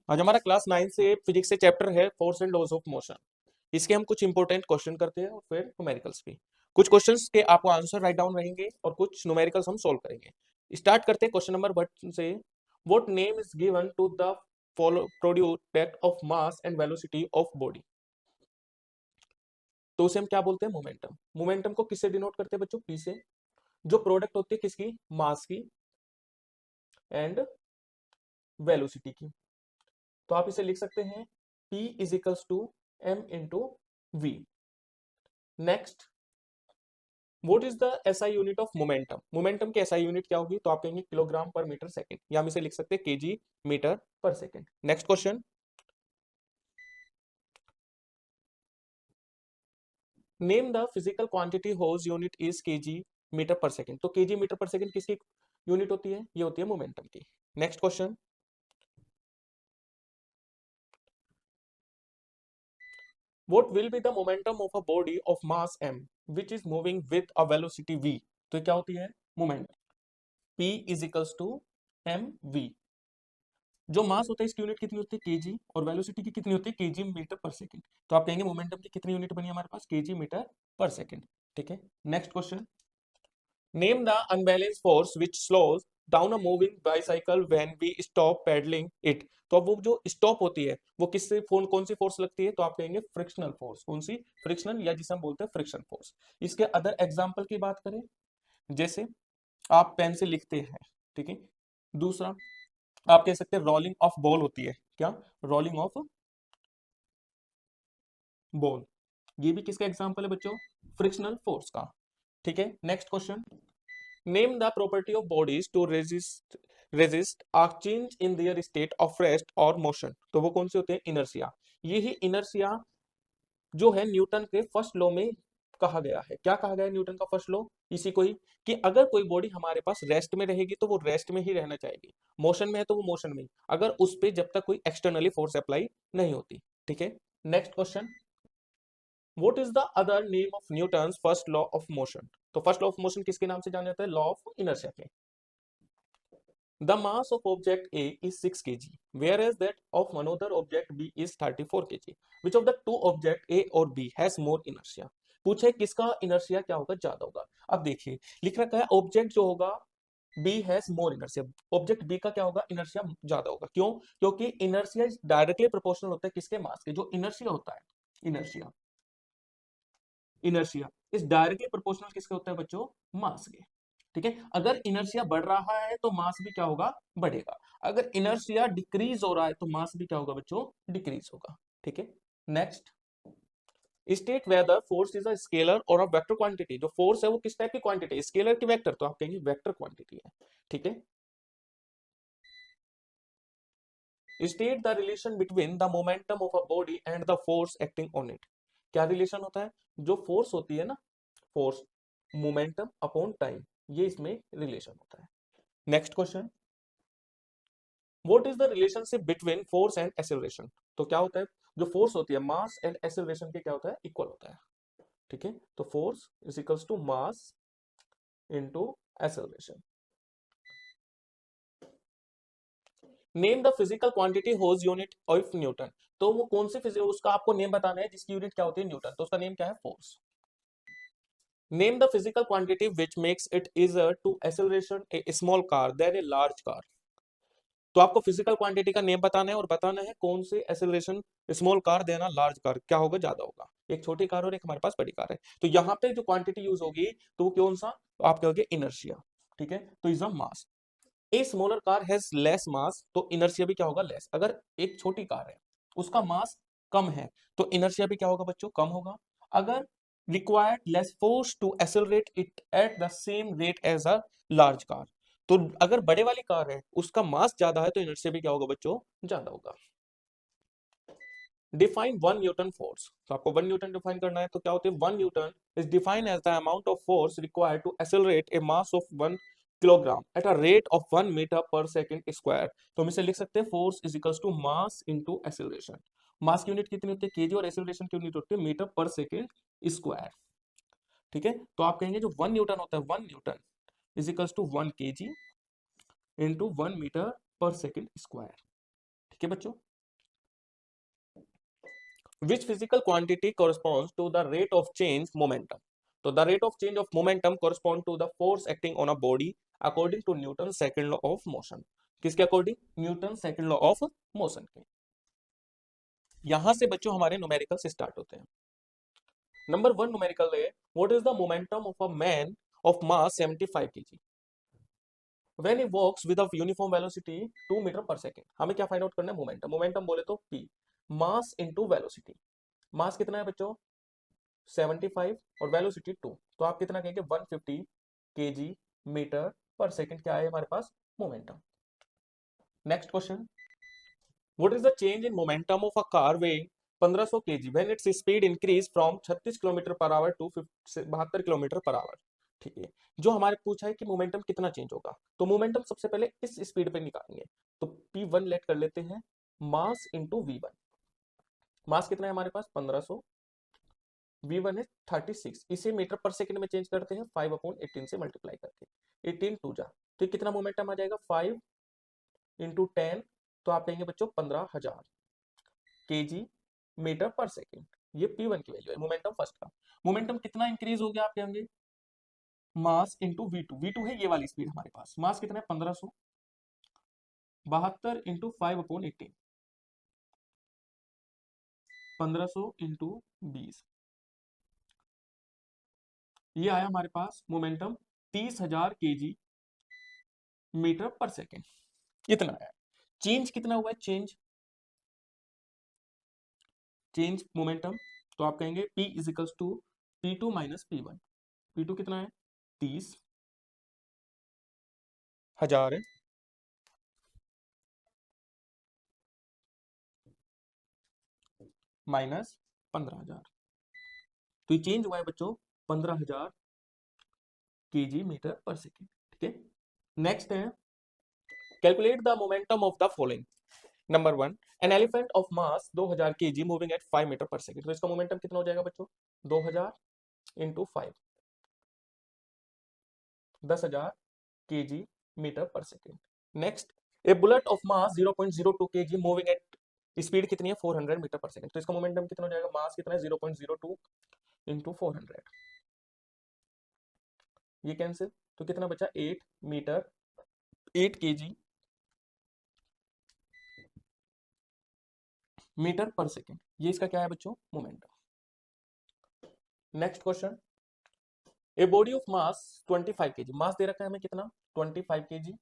आज हमारा क्लास 9 से फिजिक्स से चैप्टर है force and laws of motion. इसके हम कुछ इंपॉर्टेंट क्वेश्चन करते हैं और फिर न्यूमेरिकल्स भी। कुछ क्वेश्चंस के आपको आंसर राइट डाउन रहेंगे और कुछ न्यूमेरिकल्स हम सॉल्व करेंगे। स्टार्ट करते हैं क्वेश्चन नंबर 1 से। What name is given to the product of mass and velocity of body. तो उसे हम क्या बोलते हैं? मोमेंटम। मोमेंटम को किससे डिनोट करते हैं बच्चों? पी से। जो प्रोडक्ट होती है किसकी? मास की एंड वेलोसिटी की। तो आप इसे लिख सकते हैं P is equals to m into v. Next, what is the SI unit of momentum. Momentum की एसआई यूनिट क्या होगी? तो आप कहेंगे किलोग्राम पर मीटर सेकंड, या हम इसे लिख सकते हैं kg metre per second. Next question, name the physical quantity whose unit is kg metre per second. तो केजी मीटर पर सेकंड किसकी यूनिट होती है? ये होती है मोमेंटम की। Next question, what will be the momentum of a body of mass m which is moving with a velocity v। तो क्या होती है? Momentum p is equals to mv। जो मास होता है इसकी यूनिट कितनी होती है? केजी, और वेलोसिटी की कितनी होती है? Kg metre per second. तो आप कहेंगे मोमेंटम की कितनी यूनिट बनी हमारे पास? Kg metre per second. ठीक है। Next question, name the unbalance force which slows down a moving bicycle when we stop pedalling it. तो अब वो जो स्टॉप होती है वो किससे कौन सी फोर्स लगती है? तो आप कहेंगे फ्रिक्शनल फोर्स। कौन सी? फ्रिक्शनल, या जिसे हम बोलते हैं फ्रिक्शन फोर्स। इसके अदर एग्जांपल की बात करें, जैसे आप पेन से लिखते हैं, ठीक है। दूसरा, आप कह सकते हैं रोलिंग ऑफ बॉल होती है। क्या? Rolling of ball. ये भी किसका एग्जांपल है बच्चों? फ्रिक्शनल फोर्स का। ठीक है। Next question, name the property of bodies to resist a change in their state of rest और मोशन। तो वो कौन से होते हैं? इनर्शिया। ये ही इनर्शिया जो है न्यूटन के फर्स्ट लॉ में कहा गया है। क्या कहा गया है न्यूटन का फर्स्ट लॉ? इसी को ही, कि अगर कोई बॉडी हमारे पास रेस्ट में रहेगी तो वो रेस्ट में ही रहना चाहेगी, मोशन में है तो वो मोशन में ही, अगर उस पर जब तक कोई एक्सटर्नली फोर्स अप्लाई नहीं होती। ठीक है। Next question, what is the other name of Newton's first law of motion. तो फर्स्ट लॉ ऑफ मोशन किसके नाम से जाना जाता है? लॉ ऑफ इनर्शिया के। The mass of object A is 6 kg, whereas that of another object B is 34 kg. Which of the two object A और B has more inertia? पूछे किसका इनर्शिया क्या होगा? ज्यादा होगा। अब देखिए लिख रखा है ऑब्जेक्ट जो होगा B has more inertia, object B का क्या होगा? इनर्शिया ज्यादा होगा। क्यों? क्योंकि इनर्शिया डायरेक्टली प्रोपोर्शनल होता है किसके? मास के। जो इनर्शिया होता है, inertia inertia is directly proportional किसके होता है बच्चों? मास के। ठीक है। अगर इनर्शिया बढ़ रहा है तो मास भी क्या होगा? बढ़ेगा। अगर इनर्शिया डिक्रीज हो रहा है तो मास भी क्या होगा बच्चों? डिक्रीज होगा। ठीक है। Next, state whether force is a scalar और अ वेक्टर क्वांटिटी। जो फोर्स है वो किस टाइप की क्वांटिटी है? स्केलर की वेक्टर? तो आप कहेंगे वेक्टर क्वांटिटी है। ठीक है। State the relation between the momentum of a body and the force acting on it. क्या रिलेशन होता है? जो फोर्स होती है ना, फोर्स, मोमेंटम अपॉन टाइम, ये इसमें रिलेशन होता है। Next question, what is the relationship between force and acceleration. तो क्या होता है? जो फोर्स होती है मास एंड एक्सेलरेशन के क्या होता है? इक्वल होता है। ठीक है। तो force is equals to mass into acceleration. Name the physical quantity whose unit of newton. तो वो कौन सी फिजिकल, उसका आपको नेम बताना है जिसकी यूनिट क्या होती है? न्यूटन। तो उसका नेम क्या है? Force. Name the physical quantity which makes it easier to accelerate a small car than a large car. तो आपको फिजिकल क्वांटिटी का नेम बताना है और बताना है कौन से एक्सेलरेशन स्मॉल कार देना लार्ज कार क्या होगा? ज्यादा होगा। एक छोटी कार और एक हमारे पास बड़ी कार है। तो यहाँ पे जो क्वांटिटी यूज होगी तो वो कौन सा? तो आप कहोगे इनर्शिया। ठीक है। तो is a mass. A smaller car has less मास, तो इनर्शिया भी क्या होगा? लेस। अगर एक छोटी कार है उसका मास कम है तो इनर्शिया भी क्या होगा बच्चों? कम होगा। अगर required less force to accelerate it at the same rate as a large car, तो अगर बड़े वाली कार है उसका मास ज्यादा है तो इनर्शिया भी क्या होगा बच्चों? ज्यादा होगा। Define 1 Newton force. तो आपको 1 न्यूटन डिफाइन करना है। तो क्या होते हैं? 1 newton is defined as the amount of force required to accelerate a mass of 1 kilogram at a rate of 1 metre per second square. तो हम इसे लिख सकते हैं force is equals to mass into acceleration. Mass की unit कितनी होती है? केजी, और एक्सेलरेशन की यूनिट होती है मीटर पर सेकंड स्क्वायर। ठीक है। तो आप कहेंगे जो 1 न्यूटन होता है, 1 newton is equals to 1 kg into 1 metre per second square. ठीक है बच्चों। Which physical quantity corresponds to the rate of change momentum? तो the rate of change of momentum correspond to the force acting on a body according to Newton's second law of motion. किसके according? Newton second law of motion के। यहां से बच्चों हमारे numericals start होते हैं। Number 1 numerical है, what is the momentum of a man of mass 75 kg when he walks with a uniform velocity 2 metre per second. हमें क्या फाइंड आउट करना है? मोमेंटम। मोमेंटम बोले तो p, मास इनटू वेलोसिटी। मास कितना है बच्चों? 75 और वेलोसिटी 2, तो आप कितना कहेंगे? 150 kg मीटर पर सेकंड क्या है हमारे पास? Momentum. Next question, what is the change in momentum of a car weighing 1500 kg when it's speed increase from 36 kilometre per hour to 72 kilometre per hour. ठीक है, जो हमारे पूछा है कि मोमेंटम कितना चेंज होगा, तो मोमेंटम सबसे पहले इस स्पीड पे निकालेंगे। तो P1 लेट कर लेते हैं, मास इंटू V1। मास कितना है हमारे पास? 1500, V1 है 36, इसे मीटर पर सेकंड में चेंज करते हैं 5/18 से मल्टीप्लाई करके। 18 टू जा, तो कितना मोमेंटम आ जाएगा? 5 इंटू 10, तो आप कहेंगे बच्चों 15,000 kg मीटर पर सेकंड। ये P1 की वैल्यू है मोमेंटम फर्स्ट का। मोमेंटम कितना इंक्रीज हो गया आप कहेंगे? Mass into V2। V2 है ये वाली स्पीड हमारे पास। मास कितना है? 1500, 72 इंटू 5/18, 1500 इंटू 20, ये आया हमारे पास momentum 30,000 kg metre per second. इतना है। चेंज कितना हुआ है? चेंज मोमेंटम, तो आप कहेंगे P is equals to P2 minus P1। P2 कितना है? 30,000 है, माइनस 15,000, तो ये चेंज हुआ है बच्चों 15,000 kg मीटर पर सेकेंड। ठीक है, नेक्स्ट है, calculate the momentum of the following. Number 1, an elephant of mass 2000 kg moving at 5 metre per second. तो इसका मोमेंटम कितना हो जाएगा बच्चों? 2000 into 5, 10,000 kg metre per second. Next, a bullet of mass 0.02 kg moving at speed कितनी है? 400 metre per second. तो इसका मोमेंटम कितना हो जाएगा? मास कितना है? 0.02 इंटू 400, ये कैंसिल, तो कितना बचा? 8 metre, 8 kg metre per second. ये इसका क्या है बच्चों? Momentum. Next question, a body of mass 25 kg, mass दे रखा है हमें कितना? 25 kg,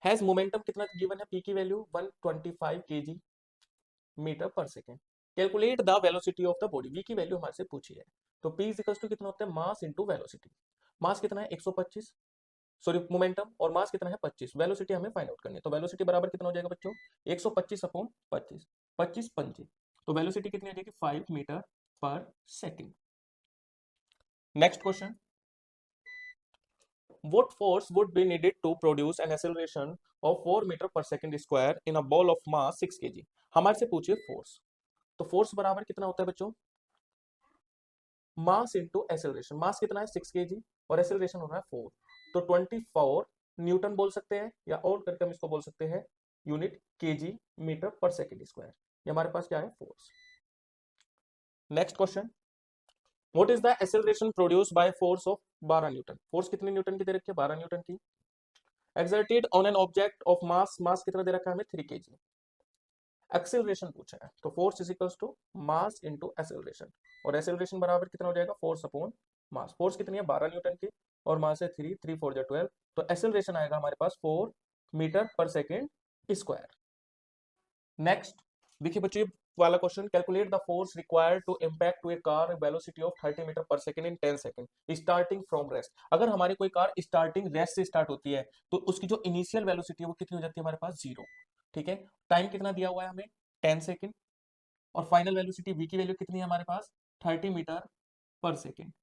हैज मोमेंटम कितना गिवन है? पी की value 125 kg metre per second. Calculate the velocity of the body, v की वैल्यू हमारे से पूछी है। तो पी इज इक्वल्स टू कितना होता है? Mass into velocity. मास कितना है? 125, सॉरी मोमेंटम, और मास कितना है? 25। वेलोसिटी हमें फाइंड आउट करनी है, तो वेलोसिटी बराबर कितना हो जाएगा बच्चों? 125 अपॉन 25, 25 पंजे, तो वेलोसिटी कितनी हो जाएगी? 5 metre per second. Next question, what force would be needed to produce an acceleration of 4 metre per second square in a ball of mass 6 kg? हमारे से पूछिए फोर्स, तो फोर्स बराबर कितना होता है बच्चों? Mass into acceleration. मास कितना है? 6 kg और एसेलरेशन हो रहा है 4, तो 24 न्यूटन बोल सकते हैं, या और करके हम इसको बोल सकते हैं unit k g metre per second square. ये हमारे पास क्या है? Force. Next question, what is the acceleration produced by force of 12 newton. Force कितने न्यूटन की दे रखी है? 12 न्यूटन की। Exerted on an object of mass, mass कितना दे रखा है हमें? 3 kg। एक्सेलरेशन पूछा है, तो force is equals to mass into acceleration, और एक्सेलरेशन बराबर कितना हो जाएगा? Force upon mass. फोर्स कितनी है? 12 न्यूटन की, और मास है 3, 3 4 जा 12, तो एक्सेलरेशन आएगा हमारे पास 4 metre per second square. Next देखिए बच्चों, वाला question, calculate the force required to impact to a car velocity of 30 metre per second in 10 second starting from rest. अगर हमारी कोई कार स्टार्टिंग रेस्ट से स्टार्ट होती है, तो उसकी जो इनिशियल वेलोसिटी है वो कितनी हो जाती है हमारे पास? 0। ठीक है, टाइम कितना दिया हुआ है हमें? 10 सेकंड, और फाइनल वेलोसिटी v की वैल्यू कितनी है हमारे पास? 30 मीटर पर सेकंड।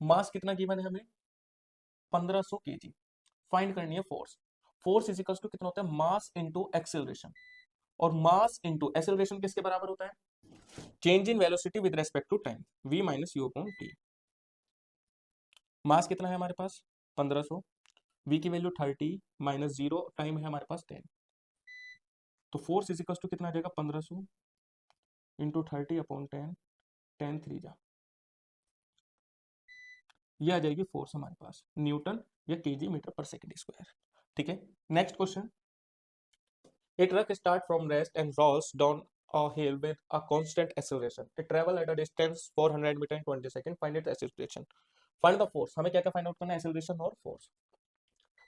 मास कितना गिवन है हमें? 1500 kg। फाइंड करनी है force. Force is equals to कितना होता है? मास इंटू एक्सेलरेशन, और मास इंटू एक्सेलरेशन किसके बराबर होता है? Change in velocity with respect to time, v minus u upon t. Mass कितना है हमारे पास? 1500, v की वैल्यू 30 माइनस 0, टाइम है हमारे पास 10, तो फोर्स इज इक्वल्स टू कितना आ जाएगा? 1500 इंटू 30/10, 10 3 जा, ये आ जाएगी फोर्स हमारे पास न्यूटन या KG metre per second square. ठीक है, next question. A truck starts from rest and rolls down a hill with a constant acceleration. It travels at a distance 400 meter in 20 seconds. Find its acceleration. Find the force. हमें क्या क्या find out करना है? Acceleration और force.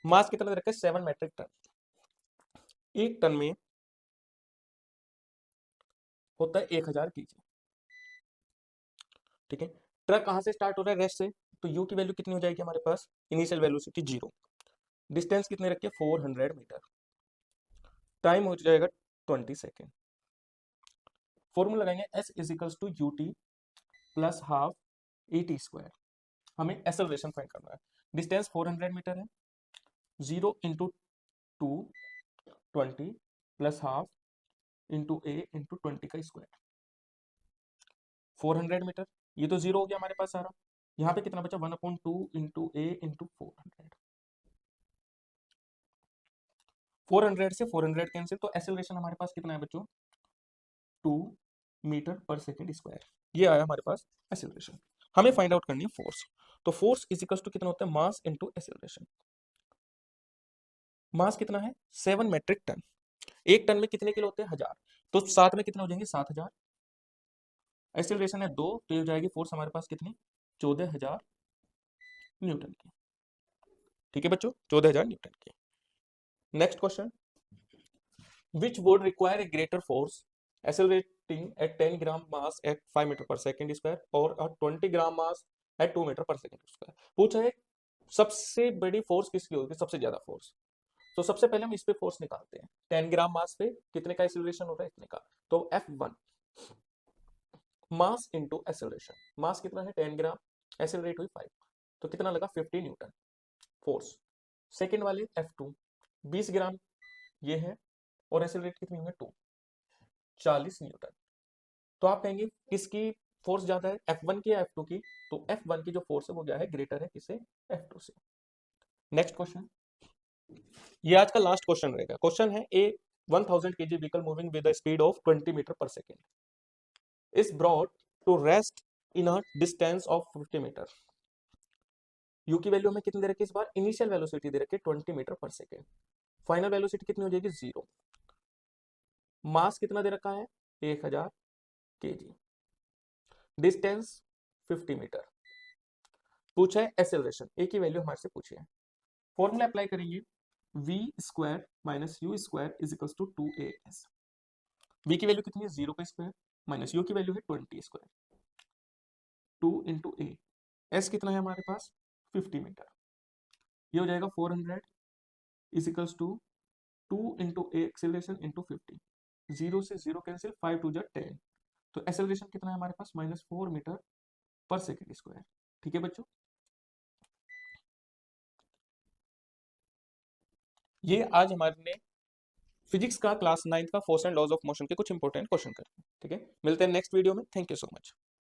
मास कितना दे रखा है? 7 मेट्रिक टन। एक टन में होता है 1000 केजी। ठीक है, ट्रक कहां से स्टार्ट हो रहा है? रेस्ट से, तो यू की वैल्यू कितनी हो जाएगी हमारे पास? इनिशियल वेलोसिटी 0, डिस्टेंस कितने रखिए? 400 मीटर, टाइम हो जाएगा 20 सेकेंड। फॉर्मूला लगाएंगे S is equals to u t plus half a t square. हमें एक्सेलरेशन फाइंड करना है। डिस्टेंस 400 मीटर है, 0 into 2 20 plus half into a into 20 का स्क्वायर। 400 मीटर, ये तो 0 हो गया हमारे पास सारा। यहाँ पे कितना बचा? 1/2 इंटू ए इंटू 400। 400 से 400 कैंसिल, तो एक्सेलरेशन हमारे पास कितना है बच्चों? 2 मीटर पर सेकेंड स्क्वायर। ये आया हमारे पास एक्सेलरेशन। हमें फाइंड आउट करनी है फोर्स। तो फोर्स इज इक्वल टू कितना होता है? मास इंटू एक्सेलरेशन। मास कितना है? 7 मेट्रिक टन। एक टन में कितने किलो होते हैं? 1000। तो 7 में कितने हो जाएंगे? 7000। एक्सेलरेशन है 2, तो ये हो जाएगी फोर्स हमारे पास कितनी? 14000 न्यूटन की। ठीक है बच्चों, 14000 न्यूटन की। Next question. Which would require a greater force accelerating at 10 gram mass at 5 meter per second square or a 20 gram mass at 2 meter per second square। पूछा है सबसे बड़ी फोर्स किसकी होगी? सबसे ज्यादा फोर्स। तो सबसे पहले हम इस पे फोर्स निकालते हैं। 10 ग्राम मास पे कितने का एक्सेलरेशन हो रहा है? इतने का। तो F1 मास इंटू एक्सेलरेशन। मास कितना है? 10 ग्राम, एक्सेलरेट हुई 5, तो कितना लगा? 50 न्यूटन फोर्स। सेकेंड वाले F2 20 ग्राम ये है, और एक्सेलरेट कितनी होंगे? 2, 40 न्यूटन। तो आप कहेंगे किसकी फोर्स ज्यादा है? F1 की या F2 की? तो F1 की जो फोर्स है वो क्या है? ग्रेटर है किससे? F2 से। नेक्स्ट क्वेश्चन, ये आज का लास्ट क्वेश्चन रहेगा। क्वेश्चन है a 1000 kg vehicle moving with the speed of 20 metre per second is brought to rest in a distance of 50 metre. U की वैल्यू हमें कितनी दे रखी है इस बार? इनिशियल वेलोसिटी दे रखी है 20 metre per second. Final velocity कितनी हो जाएगी? 0। मास कितना दे रखा है? 1000 kg, डिस्टेंस 50 मीटर। पूछा है एक्सेलरेशन, ए की वैल्यू हमारे से पूछी है। फॉर्मूला अप्लाई करेंगे, v square minus u square is equal to 2as। v की वैल्यू कितनी है? 0 का स्क्वायर, माइनस यू की वैल्यू है 20 स्क्वायर, 2 इंटू ए। एस कितना है हमारे पास? 50 मीटर। ये हो जाएगा 400 is equal to 2 into a acceleration into 50। 0 से 0 कैंसिल, 5 2 10। तो एक्सेलरेशन कितना है हमारे पास? -4 मीटर पर सेकेंड स्क्वायर। ठीक है बच्चों, ये आज हमारे ने फिजिक्स का क्लास 9 का force and laws of motion के कुछ इंपॉर्टेंट क्वेश्चन करते हैं। ठीक है, मिलते हैं नेक्स्ट वीडियो में। Thank you so much.